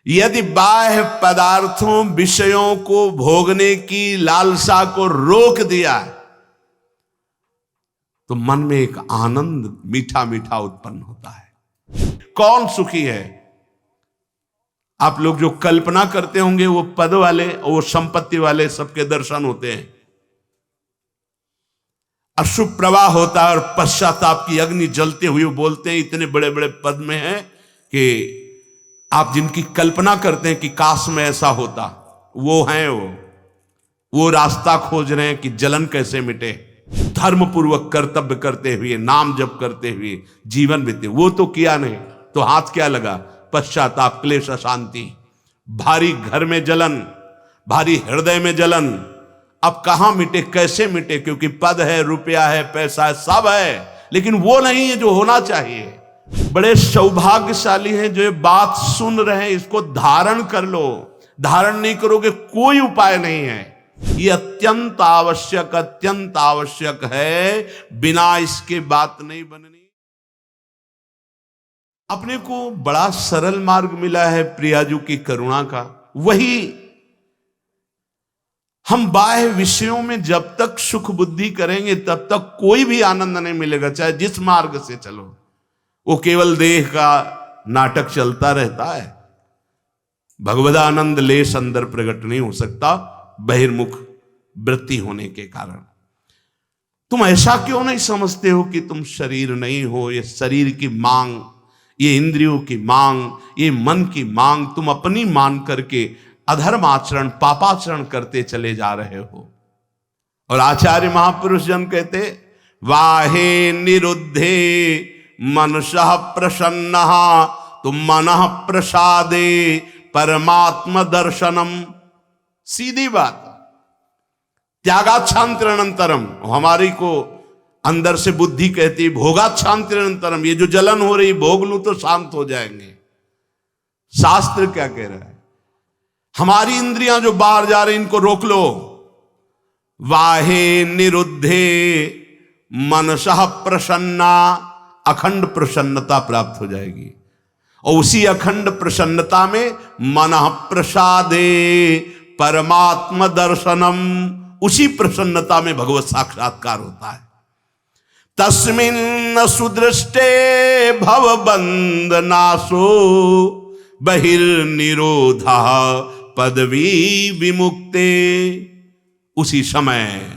यदि बाह्य पदार्थों विषयों को भोगने की लालसा को रोक दिया तो मन में एक आनंद मीठा मीठा उत्पन्न होता है। कौन सुखी है? आप लोग जो कल्पना करते होंगे वो पद वाले और वो संपत्ति वाले सबके दर्शन होते हैं, अशुभ प्रवाह होता है और पश्चाताप की अग्नि जलते हुए बोलते हैं, इतने बड़े बड़े पद में हैं कि आप जिनकी कल्पना करते हैं कि काश में ऐसा होता, वो हैं वो रास्ता खोज रहे हैं कि जलन कैसे मिटे, धर्म पूर्वक कर्तव्य करते हुए, नाम जप करते हुए जीवन बीते। वो तो किया नहीं तो हाथ क्या लगा? पश्चाताप, क्लेश, अशांति, भारी घर में जलन, भारी हृदय में जलन। अब कहां मिटे, कैसे मिटे? क्योंकि पद है, रुपया है, पैसा है, सब है, लेकिन वो नहीं है जो होना चाहिए। बड़े सौभाग्यशाली हैं जो ये बात सुन रहे हैं, इसको धारण कर लो। धारण नहीं करोगे कोई उपाय नहीं है। ये अत्यंत आवश्यक है, बिना इसके बात नहीं बननी। अपने को बड़ा सरल मार्ग मिला है प्रियाजू की करुणा का। वही हम बाह्य विषयों में जब तक सुख बुद्धि करेंगे तब तक कोई भी आनंद नहीं मिलेगा, चाहे जिस मार्ग से चलो। वो केवल देह का नाटक चलता रहता है। भगवदानंद लेश अंदर प्रकट नहीं हो सकता बहिर्मुख वृत्ति होने के कारण। तुम ऐसा क्यों नहीं समझते हो कि तुम शरीर नहीं हो? ये शरीर की मांग, ये इंद्रियों की मांग, ये मन की मांग तुम अपनी मान करके अधर्म आचरण, पापाचरण करते चले जा रहे हो। और आचार्य महापुरुष जन कहते, वाहे निरुद्धे मनसः प्रसन्न तुम मनः प्रसादे परमात्म दर्शनम। सीधी बात। त्यागाच्छांतिरनंतरम, हमारी को अंदर से बुद्धि कहती है भोगाच्छांतिरनंतरम, ये जो जलन हो रही भोग लूं तो शांत हो जाएंगे। शास्त्र क्या कह रहा है? हमारी इंद्रियां जो बाहर जा रही इनको रोक लो। वाहे निरुद्धे मनसः प्रसन्ना, अखंड प्रसन्नता प्राप्त हो जाएगी। और उसी अखंड प्रसन्नता में मनः प्रसादे परमात्म दर्शनम, उसी प्रसन्नता में भगवत साक्षात्कार होता है। तस्मिन् सुदृष्टे भवबंधनाशो बहिर्निरोधा पदवी विमुक्ते। उसी समय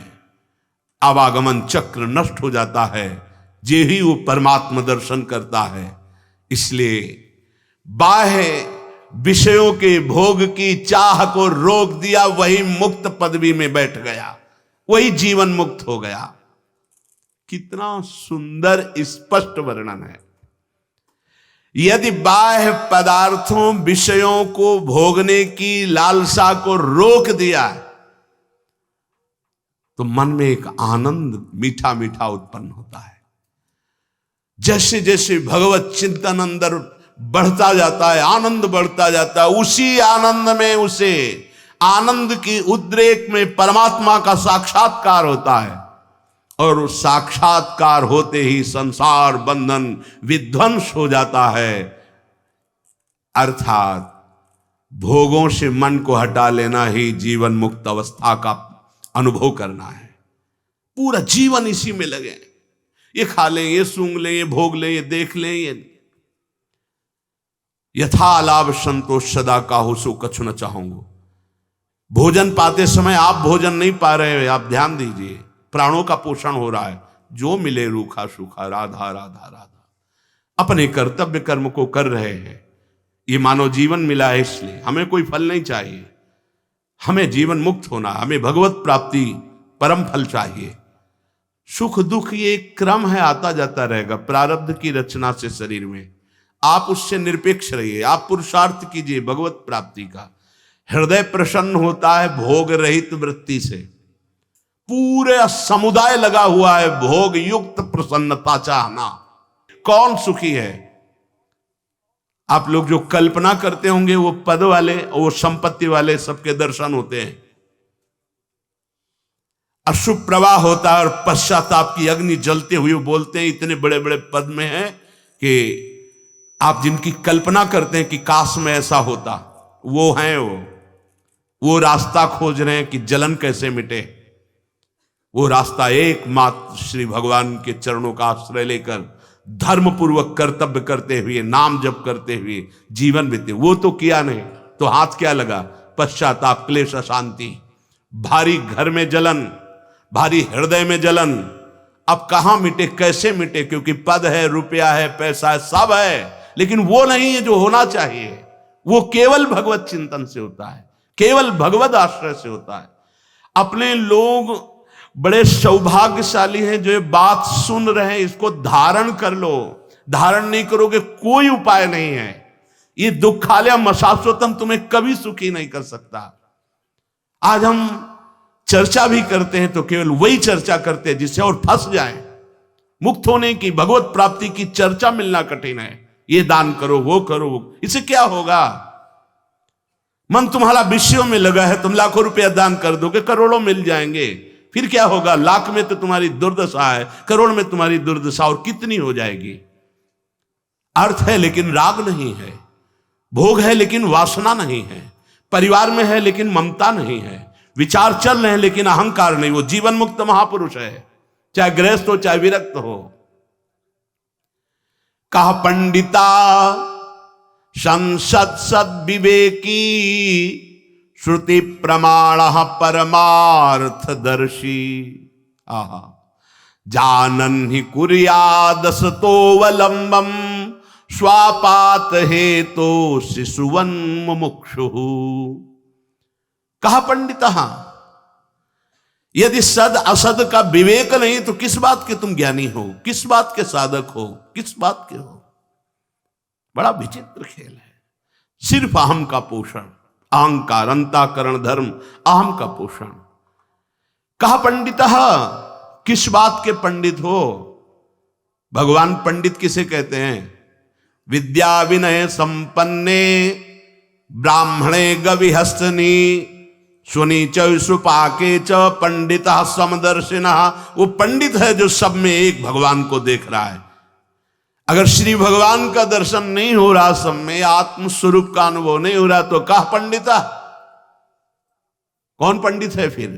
आवागमन चक्र नष्ट हो जाता है, जे ही वो परमात्म दर्शन करता है। इसलिए बाह्य विषयों के भोग की चाह को रोक दिया, वही मुक्त पदवी में बैठ गया, वही जीवन मुक्त हो गया। कितना सुंदर स्पष्ट वर्णन है। यदि बाह्य पदार्थों विषयों को भोगने की लालसा को रोक दिया तो मन में एक आनंद मीठा मीठा उत्पन्न होता है। जैसे जैसे भगवत चिंतन अंदर बढ़ता जाता है, आनंद बढ़ता जाता है, उसी आनंद में, उसे आनंद की उद्रेक में परमात्मा का साक्षात्कार होता है। और साक्षात्कार होते ही संसार बंधन विध्वंस हो जाता है। अर्थात भोगों से मन को हटा लेना ही जीवन मुक्त अवस्था का अनुभव करना है। पूरा जीवन इसी में लगे, ये खा लें, ये सूंघ लें, ये भोग लें, ये देख लें, ये यथा लाभ संतोष सदा काहू सो कछु न चाहूंगा। भोजन पाते समय आप भोजन नहीं पा रहे, आप ध्यान दीजिए, प्राणों का पोषण हो रहा है। जो मिले रूखा सूखा, राधा राधा राधा, अपने कर्तव्य कर्म को कर रहे हैं। ये मानव जीवन मिला है, इसलिए हमें कोई फल नहीं चाहिए। हमें जीवन मुक्त होना, हमें भगवत प्राप्ति परम फल चाहिए। सुख दुख ये एक क्रम है, आता जाता रहेगा प्रारब्ध की रचना से शरीर में। आप उससे निरपेक्ष रहिए, आप पुरुषार्थ कीजिए भगवत प्राप्ति का। हृदय प्रसन्न होता है भोग रहित वृत्ति से। पूरे समुदाय लगा हुआ है भोग युक्त प्रसन्नता चाहना। कौन सुखी है? आप लोग जो कल्पना करते होंगे वो पद वाले और वो संपत्ति वाले सबके दर्शन होते हैं। अशुभ प्रवाह होता है और पश्चाताप की अग्नि जलते हुए बोलते हैं, इतने बड़े बड़े पद में हैं कि आप जिनकी कल्पना करते हैं कि काश में ऐसा होता, वो हैं वो रास्ता खोज रहे हैं कि जलन कैसे मिटे। वो रास्ता एकमात्र श्री भगवान के चरणों का आश्रय लेकर धर्म पूर्वक कर्तव्य करते हुए, नाम जप करते हुए जीवन बीते। वो तो किया नहीं तो हाथ क्या लगा? पश्चाताप, क्लेश, अशांति, भारी घर में जलन, भारी हृदय में जलन। अब कहां मिटे, कैसे मिटे? क्योंकि पद है, रुपया है, पैसा है, सब है, लेकिन वो नहीं है जो होना चाहिए। वो केवल भगवत चिंतन से होता है, केवल भगवत आश्रय से होता है। अपने लोग बड़े सौभाग्यशाली हैं जो ये बात सुन रहे हैं, इसको धारण कर लो। धारण नहीं करोगे कोई उपाय नहीं है। ये दुखालयम शाश्वतम तुम्हें कभी सुखी नहीं कर सकता। आज हम चर्चा भी करते हैं तो केवल वही चर्चा करते हैं जिससे और फंस जाएं। मुक्त होने की, भगवत प्राप्ति की चर्चा मिलना कठिन है। ये दान करो, वो करो, इससे क्या होगा? मन तुम्हारा विषयों में लगा है, तुम लाखों रुपया दान कर दोगे, करोड़ों मिल जाएंगे, फिर क्या होगा? लाख में तो तुम्हारी दुर्दशा है, करोड़ में तुम्हारी दुर्दशा और कितनी हो जाएगी? अर्थ है लेकिन राग नहीं है, भोग है लेकिन वासना नहीं है, परिवार में है लेकिन ममता नहीं है, विचार चल रहे हैं लेकिन अहंकार नहीं। वो जीवन मुक्त महापुरुष है, चाहे गृहस्थ हो चाहे विरक्त हो। कहा पंडिता संसद सद विवेकी, श्रुति प्रमाण परमार्थ दर्शी। आहा, जानन ही कुर्यादसतोवलंबम, स्वापात हेतो शिशुवन मुमुक्षु। कहा पंडित, यदि सद असद का विवेक नहीं तो किस बात के तुम ज्ञानी हो, किस बात के साधक हो, किस बात के हो? बड़ा विचित्र खेल है। सिर्फ अहम का पोषण, अहंकार, अंताकरण धर्म, अहम का पोषण। कहा पंडित, किस बात के पंडित हो? भगवान पंडित किसे कहते हैं? विद्या विनय संपन्ने, ब्राह्मणे गविहस्तनी, सुनी च सुपाके च पंडिता समदर्शिना। वो पंडित है जो सब में एक भगवान को देख रहा है। अगर श्री भगवान का दर्शन नहीं हो रहा, सब में आत्म स्वरूप का अनुभव नहीं हो रहा, तो कहा पंडिता? कौन पंडित है फिर?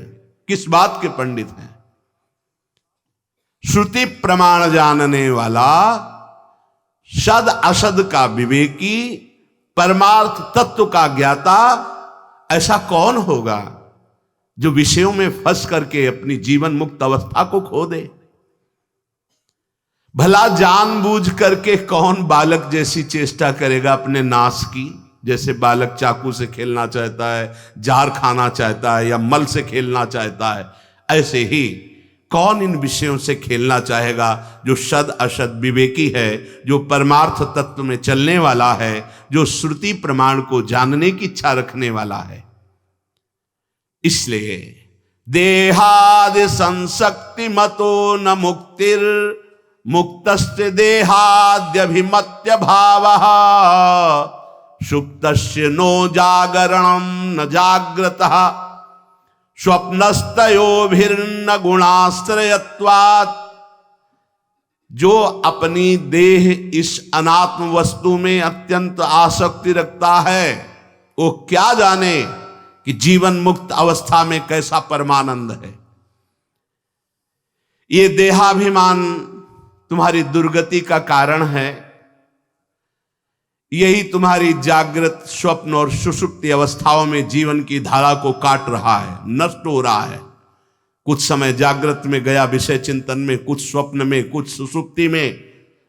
किस बात के पंडित हैं? श्रुति प्रमाण जानने वाला, सद असद का विवेकी, परमार्थ तत्व का ज्ञाता, ऐसा कौन होगा जो विषयों में फंस करके अपनी जीवन मुक्त अवस्था को खो दे? भला जानबूझ करके कौन बालक जैसी चेष्टा करेगा अपने नाश की? जैसे बालक चाकू से खेलना चाहता है, जार खाना चाहता है, या मल से खेलना चाहता है, ऐसे ही कौन इन विषयों से खेलना चाहेगा जो सद असद विवेकी है, जो परमार्थ तत्व में चलने वाला है, जो श्रुति प्रमाण को जानने की इच्छा रखने वाला है। इसलिए देहादि संशक्ति मतो न मुक्तिर, मुक्तस्य देहाद्यभिमत्य भावः, सुप्तस्य नो जागरणं न जाग्रतः, स्वप्नस्तयोभिर्न गुणाश्रयत्वात्। जो अपनी देह इस अनात्म वस्तु में अत्यंत आसक्ति रखता है, वो क्या जाने कि जीवन मुक्त अवस्था में कैसा परमानंद है। ये देहाभिमान तुम्हारी दुर्गति का कारण है। यही तुम्हारी जागृत, स्वप्न और सुषुप्ति अवस्थाओं में जीवन की धारा को काट रहा है, नष्ट हो रहा है। कुछ समय जागृत में गया विषय चिंतन में, कुछ स्वप्न में, कुछ सुषुप्ति में,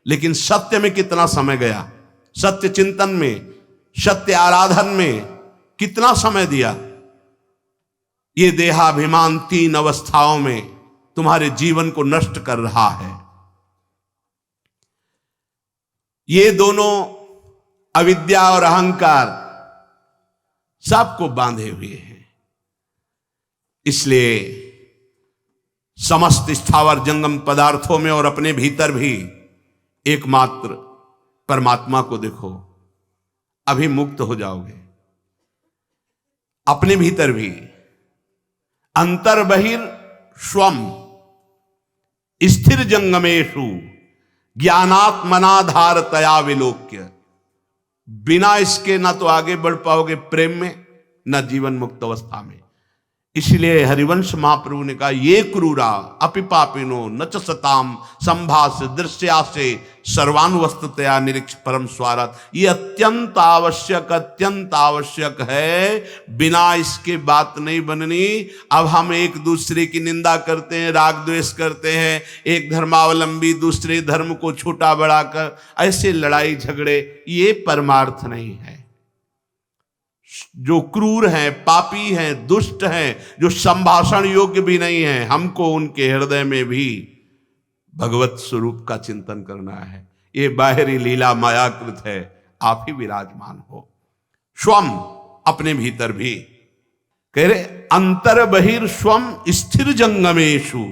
लेकिन सत्य में कितना समय गया? सत्य चिंतन में, सत्य आराधन में कितना समय दिया? ये देहाभिमान तीन अवस्थाओं में तुम्हारे जीवन को नष्ट कर रहा है। ये दोनों अविद्या और अहंकार सबको बांधे हुए हैं। इसलिए समस्त स्थावर जंगम पदार्थों में और अपने भीतर भी एकमात्र परमात्मा को देखो, अभी मुक्त हो जाओगे। अपने भीतर भी अंतर बहिर स्वम स्थिर जंगमेशु ज्ञानात्मनाधारतया विलोक्य। बिना इसके ना तो आगे बढ़ पाओगे प्रेम में, ना जीवन मुक्त अवस्था में। इसलिए हरिवंश महाप्रभु ने कहा, ये क्रूरा अपिपापिनो न च सताम संभास दृश्या से सर्वानुवस्तुतया निरीक्ष परम स्वारथ। ये अत्यंत आवश्यक है, बिना इसके बात नहीं बननी। अब हम एक दूसरे की निंदा करते हैं, राग द्वेष करते हैं, एक धर्मावलंबी दूसरे धर्म को छोटा बड़ा कर ऐसे लड़ाई झगड़े, ये परमार्थ नहीं है। जो क्रूर हैं, पापी हैं, दुष्ट हैं, जो संभाषण योग्य भी नहीं है, हमको उनके हृदय में भी भगवत स्वरूप का चिंतन करना है। ये बाहरी लीला मायाकृत है, आप ही विराजमान हो स्वम, अपने भीतर भी। कह रहे अंतर बहिर स्वम स्थिर जंगमेशु,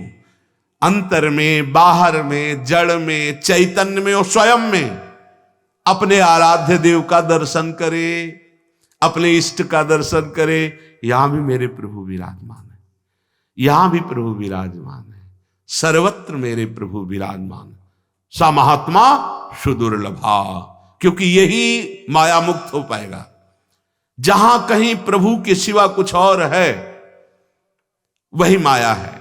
अंतर में, बाहर में, जड़ में, चैतन्य में और स्वयं में अपने आराध्य देव का दर्शन करे, अपने इष्ट का दर्शन करे। यहां भी मेरे प्रभु विराजमान है, यहां भी प्रभु विराजमान है, सर्वत्र मेरे प्रभु विराजमान। सा महात्मा सुदुर्लभा, क्योंकि यही माया मुक्त हो पाएगा। जहां कहीं प्रभु के सिवा कुछ और है, वही माया है।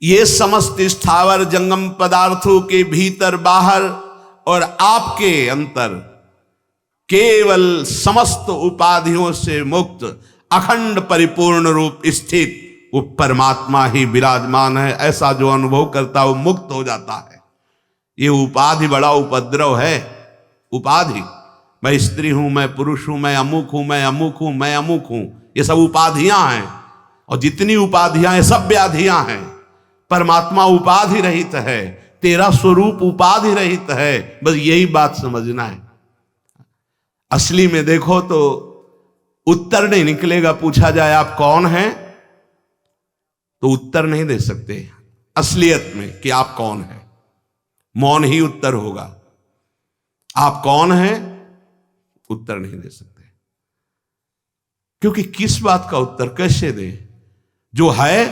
ये समस्त स्थावर जंगम पदार्थों के भीतर बाहर और आपके अंतर केवल समस्त उपाधियों से मुक्त अखंड परिपूर्ण रूप स्थित वो परमात्मा ही विराजमान है। ऐसा जो अनुभव करता है वो मुक्त हो जाता है। ये उपाधि बड़ा उपद्रव है। उपाधि, मैं स्त्री हूं, मैं पुरुष हूं, मैं अमुक हूं, मैं अमुक हूं, मैं अमुक हूं, ये सब उपाधियां हैं। और जितनी उपाधियां हैं सब व्याधियां हैं। परमात्मा उपाधि रहित है, तेरा स्वरूप उपाधि रहित है। बस यही बात समझना है। असली में देखो तो उत्तर नहीं निकलेगा। पूछा जाए आप कौन हैं, तो उत्तर नहीं दे सकते असलियत में कि आप कौन हैं। मौन ही उत्तर होगा। आप कौन हैं, उत्तर नहीं दे सकते। क्योंकि किस बात का उत्तर कैसे दे? जो है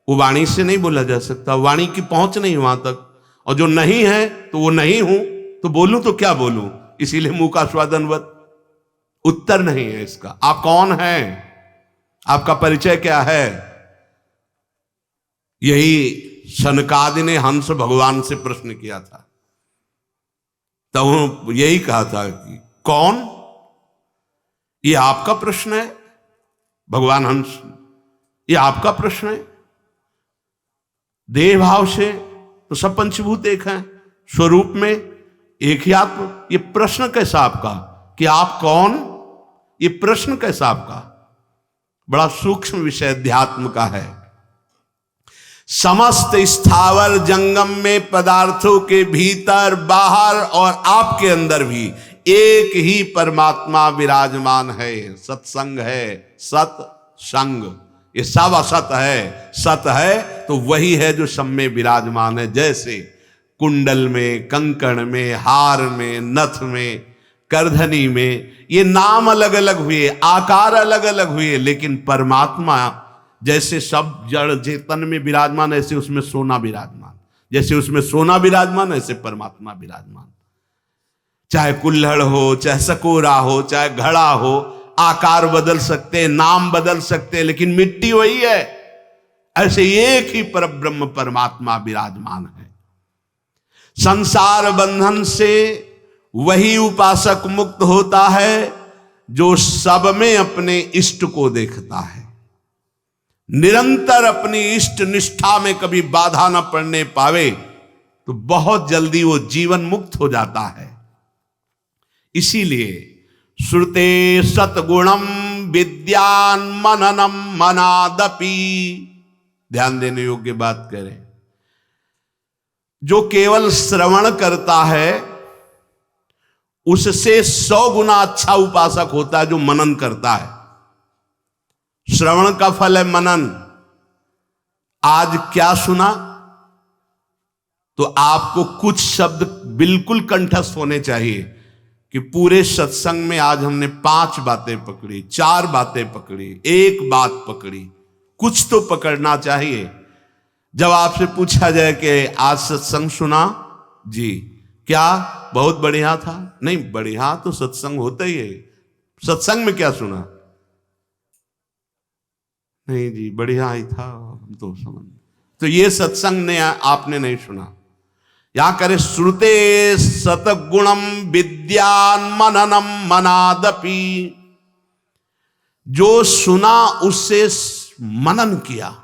वो वाणी से नहीं बोला जा सकता, वाणी की पहुंच नहीं वहां तक। और जो नहीं है तो वो नहीं हूं, तो बोलूं तो क्या बोलूं? इसीलिए मुंह का स्वादनवत। उत्तर नहीं है इसका। आप कौन हैं, आपका परिचय क्या है? यही सनकादि ने हंस भगवान से प्रश्न किया था। तो यही कहा था कि कौन, ये आपका प्रश्न है भगवान हंस, ये आपका प्रश्न है। देह भाव से तो सब पंचभूत एक हैं, स्वरूप में एक ही आत्मा। ये प्रश्न कैसा आपका कि आप कौन, ये प्रश्न कैसा आपका? बड़ा सूक्ष्म विषय अध्यात्म का है। समस्त स्थावर जंगम में पदार्थों के भीतर बाहर और आपके अंदर भी एक ही परमात्मा विराजमान है। सत्संग है, सत्संग, ये सब असत है। सत है तो वही है जो सब में विराजमान है। जैसे कुंडल में, कंकण में, हार में, नथ में, करधनी में, ये नाम अलग अलग हुए, आकार अलग अलग हुए, लेकिन परमात्मा जैसे सब जड़ चेतन में विराजमान, ऐसे उसमें सोना विराजमान। जैसे उसमें सोना विराजमान, ऐसे परमात्मा विराजमान। चाहे कुल्हड़ हो, चाहे सकोरा हो, चाहे घड़ा हो, आकार बदल सकते, नाम बदल सकते, लेकिन मिट्टी वही है। ऐसे एक ही परब्रह्म परमात्मा विराजमान है। संसार बंधन से वही उपासक मुक्त होता है जो सब में अपने इष्ट को देखता है। निरंतर अपनी इष्ट निष्ठा में कभी बाधा न पड़ने पावे तो बहुत जल्दी वो जीवन मुक्त हो जाता है। इसीलिए श्रुते सतगुणम विद्यान मननम मनादपि, ध्यान देने योग्य बात करें। जो केवल श्रवण करता है उससे 100 गुना अच्छा उपासक होता है जो मनन करता है। श्रवण का फल है मनन। आज क्या सुना, तो आपको कुछ शब्द बिल्कुल कंठस्थ होने चाहिए कि पूरे सत्संग में आज हमने 5 बातें पकड़ी, 4 बातें पकड़ी, 1 बात पकड़ी, कुछ तो पकड़ना चाहिए। जब आपसे पूछा जाए कि आज सत्संग सुना जी, क्या बहुत बढ़िया था? नहीं, बढ़िया तो सत्संग होता ही है। सत्संग में क्या सुना? नहीं जी, बढ़िया ही था, हम तो समझ। तो ये सत्संग ने आपने नहीं सुना। यहां करे श्रुते सतगुणम विद्यान मननम मनादपि, जो सुना उससे मनन किया,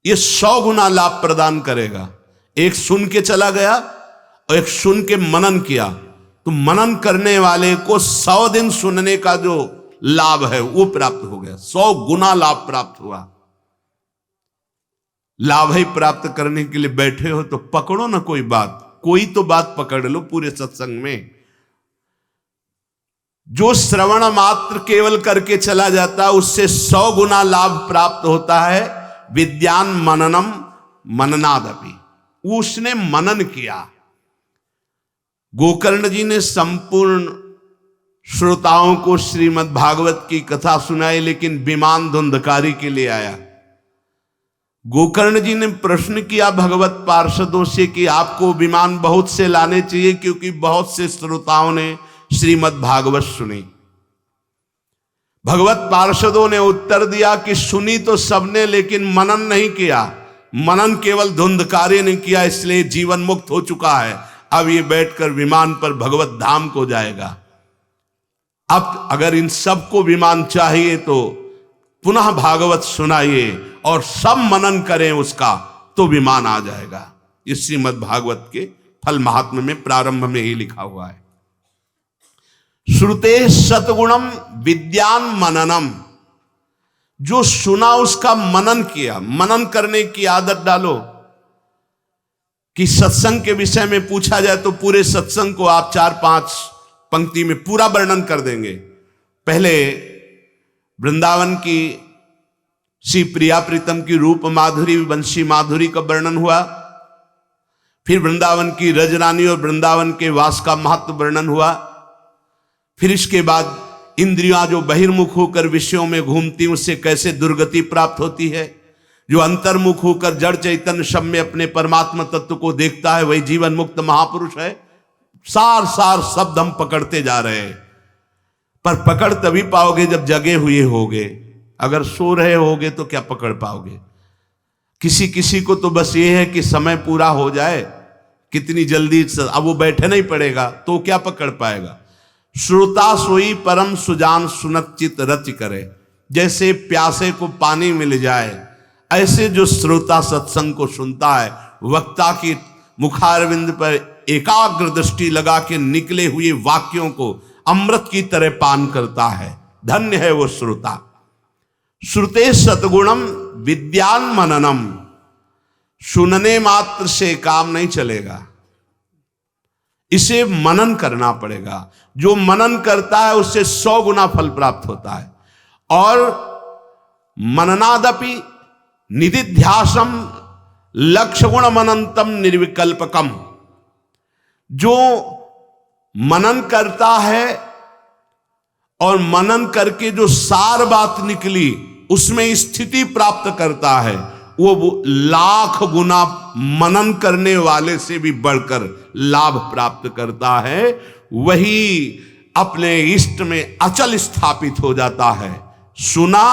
ये 100 गुना लाभ प्रदान करेगा। एक सुन के चला गया और एक सुन के मनन किया, तो मनन करने वाले को 100 दिन सुनने का जो लाभ है वो प्राप्त हो गया, 100 गुना लाभ प्राप्त हुआ। लाभ ही प्राप्त करने के लिए बैठे हो तो पकड़ो ना कोई बात, कोई तो बात पकड़ लो पूरे सत्संग में। जो श्रवण मात्र केवल करके चला जाता है उससे 100 गुना लाभ प्राप्त होता है। विद्यान मननम मननादपि, उसने मनन किया। गोकर्ण जी ने संपूर्ण श्रोताओं को श्रीमद् भागवत की कथा सुनाई, लेकिन विमान धुंधकारी के लिए आया। गोकर्ण जी ने प्रश्न किया भगवत पार्षदों से कि आपको विमान बहुत से लाने चाहिए, क्योंकि बहुत से श्रोताओं ने श्रीमद् भागवत सुनी। भगवत पार्षदों ने उत्तर दिया कि सुनी तो सबने, लेकिन मनन नहीं किया। मनन केवल धुंधकारी ने किया, इसलिए जीवन मुक्त हो चुका है। अब ये बैठकर विमान पर भगवत धाम को जाएगा। अब अगर इन सबको विमान चाहिए तो पुनः भागवत सुनाइए और सब मनन करें उसका, तो विमान आ जाएगा। इस श्रीमद् भागवत के फल महात्म्य में प्रारंभ में ही लिखा हुआ है। श्रुते सतगुणम विद्यान मननम, जो सुना उसका मनन किया। मनन करने की आदत डालो कि सत्संग के विषय में पूछा जाए तो पूरे सत्संग को आप 4-5 पंक्ति में पूरा वर्णन कर देंगे। पहले वृंदावन की श्री प्रिया प्रीतम की रूप माधुरी वंशी माधुरी का वर्णन हुआ, फिर वृंदावन की रजरानी और वृंदावन के वास का महत्व वर्णन हुआ, फिर इसके बाद इंद्रियां जो बहिर्मुख होकर विषयों में घूमती उससे कैसे दुर्गति प्राप्त होती है, जो अंतर्मुख होकर जड़ चैतन्य सब में अपने परमात्मा तत्व को देखता है वही जीवन मुक्त महापुरुष है। सार सार शब्द हम पकड़ते जा रहे हैं, पर पकड़ तभी पाओगे जब जगे हुए होगे। अगर सो रहे होगे तो क्या पकड़ पाओगे? किसी किसी को तो बस ये है कि समय पूरा हो जाए, कितनी जल्दी, अब वो बैठे नहीं पड़ेगा तो क्या पकड़ पाएगा। श्रोता सोई परम सुजान सुनत चित रच करे, जैसे प्यासे को पानी मिल जाए ऐसे जो श्रोता सत्संग को सुनता है, वक्ता की मुखारविंद पर एकाग्र दृष्टि लगा के निकले हुए वाक्यों को अमृत की तरह पान करता है, धन्य है वो श्रोता। श्रुते सतगुणम विद्यान मननम, सुनने मात्र से काम नहीं चलेगा, इसे मनन करना पड़ेगा। जो मनन करता है उससे 100 गुना फल प्राप्त होता है। और मननादपि निदिध्यासम लक्ष्य गुण मनंतम निर्विकल्पकम, जो मनन करता है और मनन करके जो सार बात निकली उसमें स्थिति प्राप्त करता है, वो लाख गुना मनन करने वाले से भी बढ़कर लाभ प्राप्त करता है। वही अपने इष्ट में अचल स्थापित हो जाता है। सुना,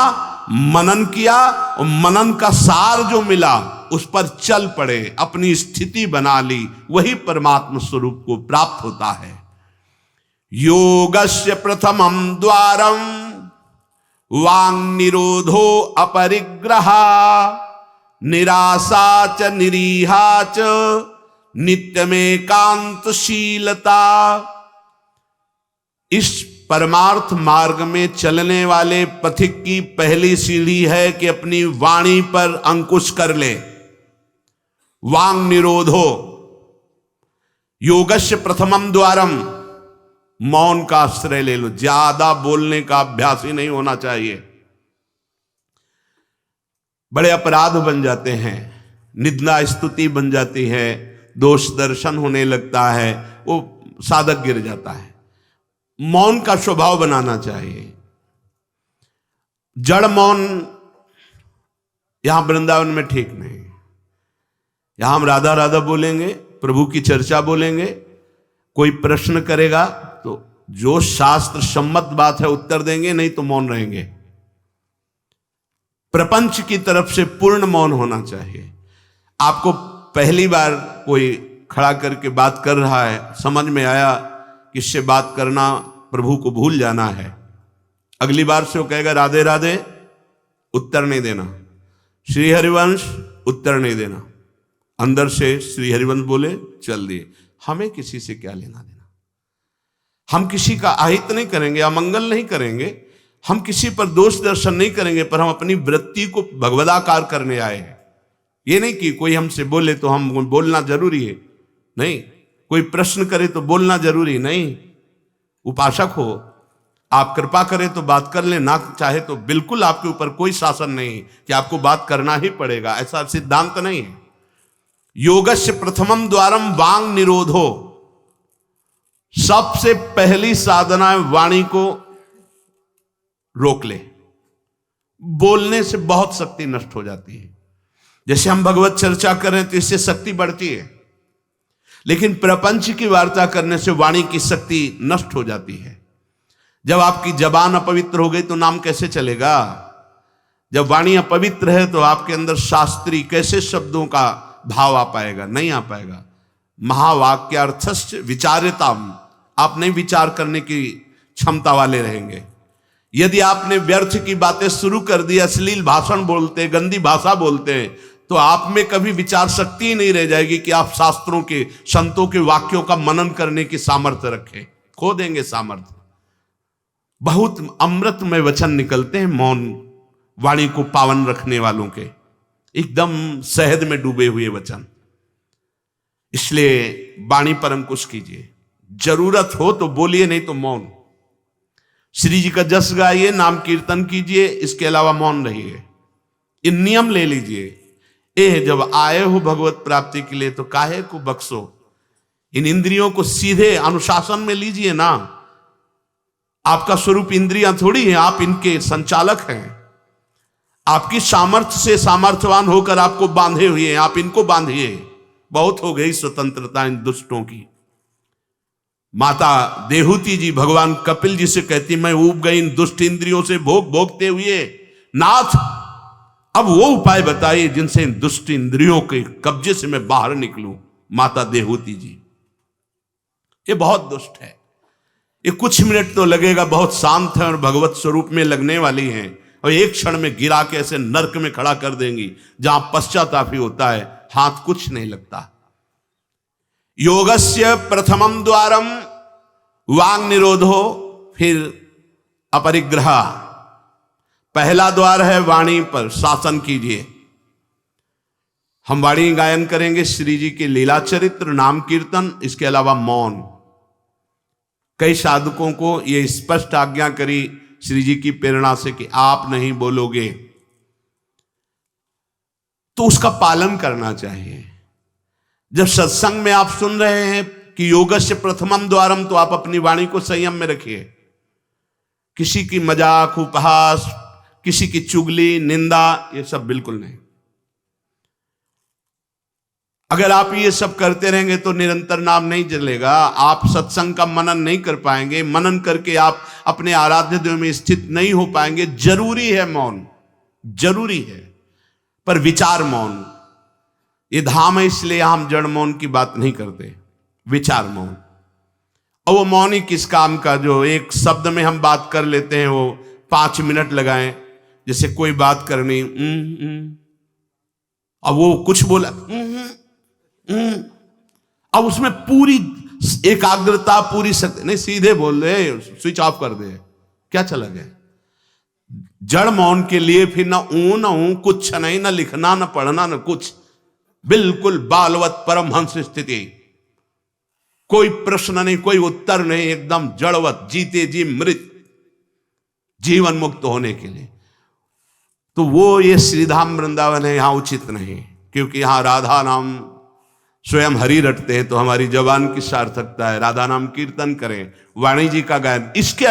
मनन किया और मनन का सार जो मिला उस पर चल पड़े, अपनी स्थिति बना ली, वही परमात्मा स्वरूप को प्राप्त होता है। योगस्य प्रथमं द्वारम वांग निरोधो अपरिग्रह निराशा च निरीहा च नित्यमेकांतशीलता। इस परमार्थ मार्ग में चलने वाले पथिक की पहली सीढ़ी है कि अपनी वाणी पर अंकुश कर ले। वांग निरोधो, योगस्य प्रथमम द्वारम, मौन का आश्रय ले लो। ज्यादा बोलने का अभ्यास ही नहीं होना चाहिए, बड़े अपराध बन जाते हैं, निंदा स्तुति बन जाती है, दोष दर्शन होने लगता है, वो साधक गिर जाता है। मौन का स्वभाव बनाना चाहिए। जड़ मौन यहां वृंदावन में ठीक नहीं। यहां हम राधा राधा बोलेंगे, प्रभु की चर्चा बोलेंगे, कोई प्रश्न करेगा तो जो शास्त्र सम्मत बात है उत्तर देंगे, नहीं तो मौन रहेंगे। प्रपंच की तरफ से पूर्ण मौन होना चाहिए। आपको पहली बार कोई खड़ा करके बात कर रहा है, समझ में आया कि इससे बात करना प्रभु को भूल जाना है, अगली बार से वो कहेगा राधे राधे, उत्तर नहीं देना, श्री हरिवंश, उत्तर नहीं देना, अंदर से श्री हरिवंश बोले चल दिए। हमें किसी से क्या लेना देना, हम किसी का अहित नहीं करेंगे, अमंगल नहीं करेंगे, हम किसी पर दोष दर्शन नहीं करेंगे, पर हम अपनी वृत्ति को भगवदाकार करने आए हैं। ये नहीं कि कोई हमसे बोले तो हम बोलना जरूरी है, नहीं, कोई प्रश्न करे तो बोलना जरूरी नहीं। उपासक हो, आप कृपा करें तो बात कर ले, ना चाहे तो बिल्कुल आपके ऊपर कोई शासन नहीं कि आपको बात करना ही पड़ेगा, ऐसा सिद्धांत नहीं है। योगस्य प्रथमम द्वारम वांग निरोधो, सबसे पहली साधना है वाणी को रोक ले। बोलने से बहुत शक्ति नष्ट हो जाती है। जैसे हम भगवत चर्चा करें तो इससे शक्ति बढ़ती है, लेकिन प्रपंच की वार्ता करने से वाणी की शक्ति नष्ट हो जाती है। जब आपकी जबान अपवित्र हो गई तो नाम कैसे चलेगा? जब वाणी अपवित्र है तो आपके अंदर शास्त्री कैसे शब्दों का भाव आ पाएगा? नहीं आ पाएगा। महावाक्यार्थस्य विचार्यताम, आप नहीं विचार करने की क्षमता वाले रहेंगे। यदि आपने व्यर्थ की बातें शुरू कर दी, अश्लील भाषण बोलते, गंदी भाषा बोलते हैं, तो आप में कभी विचार शक्ति ही नहीं रह जाएगी कि आप शास्त्रों के, संतों के वाक्यों का मनन करने की सामर्थ्य रखें। खो देंगे सामर्थ्य। बहुत अमृतमय वचन निकलते हैं मौन वाणी को पावन रखने वालों के, एकदम शहद में डूबे हुए वचन। इसलिए वाणी पर अंकुश कीजिए, जरूरत हो तो बोलिए, नहीं तो मौन। श्री जी का जस गाइए, नाम कीर्तन कीजिए, इसके अलावा मौन रहिए। इन नियम ले लीजिए। जब आए हो भगवत प्राप्ति के लिए तो काहे को बख्शो। इन इंद्रियों को सीधे अनुशासन में लीजिए ना। आपका स्वरूप इंद्रियां थोड़ी है, आप इनके संचालक हैं। आपकी सामर्थ्य से सामर्थ्यवान होकर आपको बांधे हुए हैं, आप इनको बांधिए। बहुत हो गई स्वतंत्रता इन दुष्टों की। माता देहूती जी भगवान कपिल जी से कहती, मैं ऊब गई इन दुष्ट इंद्रियों से भोग भोगते हुए, नाथ अब वो उपाय बताइए जिनसे इन दुष्ट इंद्रियों के कब्जे से मैं बाहर निकलूं। माता देहूती जी, ये बहुत दुष्ट है, ये कुछ मिनट तो लगेगा, बहुत शांत है और भगवत स्वरूप में लगने वाली हैं, और एक क्षण में गिरा के ऐसे नरक में खड़ा कर देंगी जहां पश्चाताप ही होता है, हाथ कुछ नहीं लगता। योगस्य प्रथमम द्वारम वांग निरोधो, फिर अपरिग्रह। पहला द्वार है वाणी पर शासन कीजिए। हम वाणी गायन करेंगे, श्री जी के लीला चरित्र, नाम कीर्तन, इसके अलावा मौन। कई साधकों को यह स्पष्ट आज्ञा करी श्री जी की प्रेरणा से कि आप नहीं बोलोगे, तो उसका पालन करना चाहिए। जब सत्संग में आप सुन रहे हैं कि योगस्य प्रथमम द्वारम, तो आप अपनी वाणी को संयम में रखिए। किसी की मजाक, उपहास, किसी की चुगली, निंदा, ये सब बिल्कुल नहीं। अगर आप ये सब करते रहेंगे तो निरंतर नाम नहीं चलेगा, आप सत्संग का मनन नहीं कर पाएंगे, मनन करके आप अपने आराध्य देव में स्थित नहीं हो पाएंगे। जरूरी है मौन, जरूरी है, पर विचार मौन। ये धाम है, इसलिए हम जड़ मौन की बात नहीं करते, विचार मौन। और वो मौन ही किस काम का, जो एक शब्द में हम बात कर लेते हैं, वो 5 मिनट लगाएं। जैसे कोई बात करनी, अब वो कुछ बोला, अब उसमें पूरी एकाग्रता, पूरी शक्ति नहीं, सीधे बोल दे, स्विच ऑफ कर दे, क्या चला गया। जड़ मौन के लिए फिर ना ऊ कुछ नहीं, ना लिखना, ना पढ़ना, ना कुछ, बिल्कुल बालवत परमहंस स्थिति। कोई प्रश्न नहीं, कोई उत्तर नहीं, एकदम जड़वत, जीते जी मृत, जीवन मुक्त होने के लिए। तो वो ये श्रीधाम वृंदावन है, यहां उचित नहीं, क्योंकि यहां राधा नाम स्वयं हरि रटते हैं। तो हमारी जबान की सार्थकता है, राधा नाम कीर्तन करें, वाणी जी का गायन। इसके